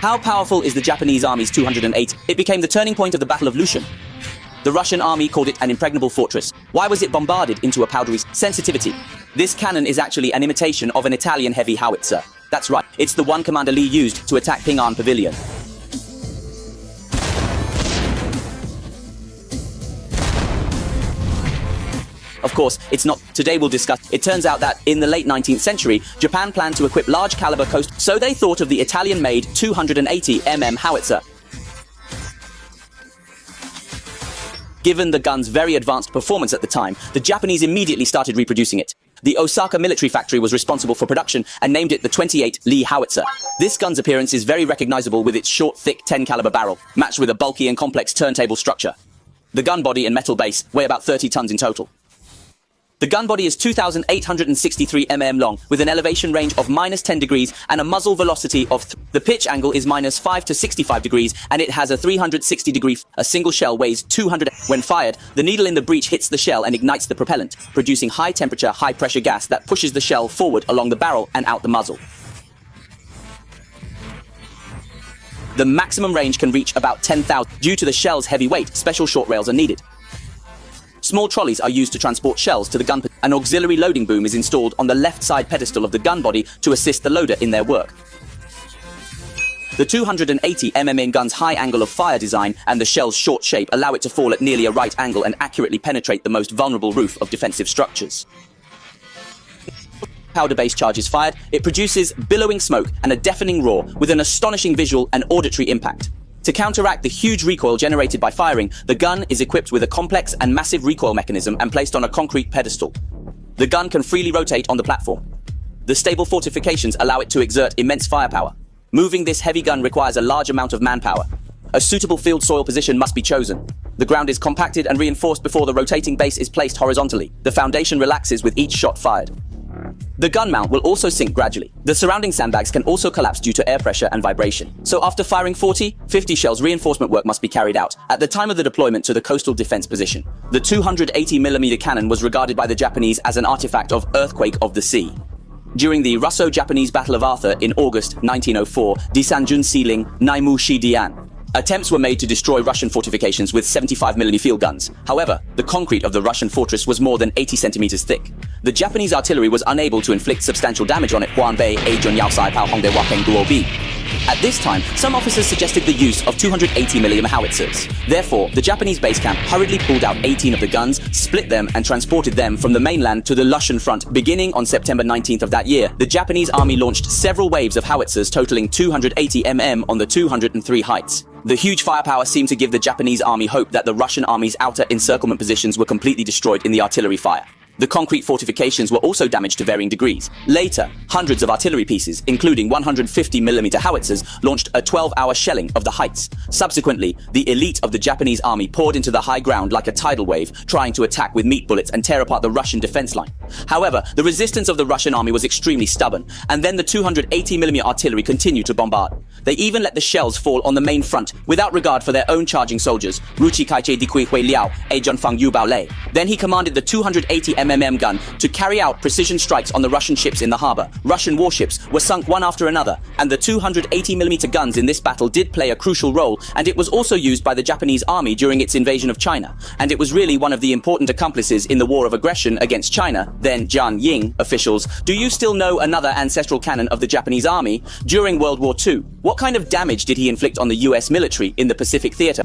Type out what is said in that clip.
How powerful is the Japanese Army's 208? It became the turning point of the Battle of Lushan. The Russian army called it an impregnable fortress. Why was it bombarded into a powdery sensitivity? This cannon is actually an imitation of an Italian heavy howitzer. That's right, it's the one Commander Lee used to attack Ping'an Pavilion. Of course, it's not. Today we'll discuss. It turns out that in the late 19th century, Japan planned to equip large caliber coast, so they thought of the Italian-made 280mm howitzer. Given the gun's very advanced performance at the time, the Japanese immediately started reproducing it. The Osaka military factory was responsible for production and named it the 28 Lee howitzer. This gun's appearance is very recognizable with its short, thick 10 caliber barrel, matched with a bulky and complex turntable structure. The gun body and metal base weigh about 30 tons in total. The gun body is 2,863 mm long, with an elevation range of -10 degrees and a muzzle velocity of the pitch angle is -5 to 65 degrees, and it has a 360 degree. A single shell weighs 200. When fired, the needle in the breech hits the shell and ignites the propellant, producing high temperature, high pressure gas that pushes the shell forward along the barrel and out the muzzle. The maximum range can reach about 10,000. Due to the shell's heavy weight, special short rails are needed. Small trolleys are used to transport shells to the gun. An auxiliary loading boom is installed on the left side pedestal of the gun body to assist the loader in their work. The 280mm gun's high angle of fire design and the shell's short shape allow it to fall at nearly a right angle and accurately penetrate the most vulnerable roof of defensive structures. Powder-based charge is fired, it produces billowing smoke and a deafening roar with an astonishing visual and auditory impact. To counteract the huge recoil generated by firing, the gun is equipped with a complex and massive recoil mechanism and placed on a concrete pedestal. The gun can freely rotate on the platform. The stable fortifications allow it to exert immense firepower. Moving this heavy gun requires a large amount of manpower. A suitable field soil position must be chosen. The ground is compacted and reinforced before the rotating base is placed horizontally. The foundation relaxes with each shot fired. The gun mount will also sink gradually. The surrounding sandbags can also collapse due to air pressure and vibration. So after firing 50 shells, reinforcement work must be carried out. At the time of the deployment to the coastal defense position, the 280mm cannon was regarded by the Japanese as an artifact of earthquake of the sea. During the Russo-Japanese Battle of Arthur in August 1904, Disanjun Sealing Naimu Shidian, attempts were made to destroy Russian fortifications with 75mm field guns. However, the concrete of the Russian fortress was more than 80 centimeters thick. The Japanese artillery was unable to inflict substantial damage on it. At this time, some officers suggested the use of 280mm howitzers. Therefore, the Japanese base camp hurriedly pulled out 18 of the guns, split them, and transported them from the mainland to the Lushan front. Beginning on September 19th of that year, the Japanese army launched several waves of howitzers totaling 280mm on the 203 heights. The huge firepower seemed to give the Japanese army hope that the Russian army's outer encirclement positions were completely destroyed in the artillery fire. The concrete fortifications were also damaged to varying degrees. Later, hundreds of artillery pieces, including 150mm howitzers, launched a 12-hour shelling of the heights. Subsequently, the elite of the Japanese army poured into the high ground like a tidal wave, trying to attack with meat bullets and tear apart the Russian defense line. However, the resistance of the Russian army was extremely stubborn, and then the 280mm artillery continued to bombard. They even let the shells fall on the main front, without regard for their own charging soldiers. Then he commanded the 280mm gun to carry out precision strikes on the Russian ships in the harbor. Russian warships were sunk one after another, and the 280mm guns in this battle did play a crucial role, and it was also used by the Japanese army during its invasion of China, and it was really one of the important accomplices in the war of aggression against China. Then Jian Ying officials, do you still know another ancestral cannon of the Japanese army? During World War II, what kind of damage did he inflict on the US military in the Pacific theater?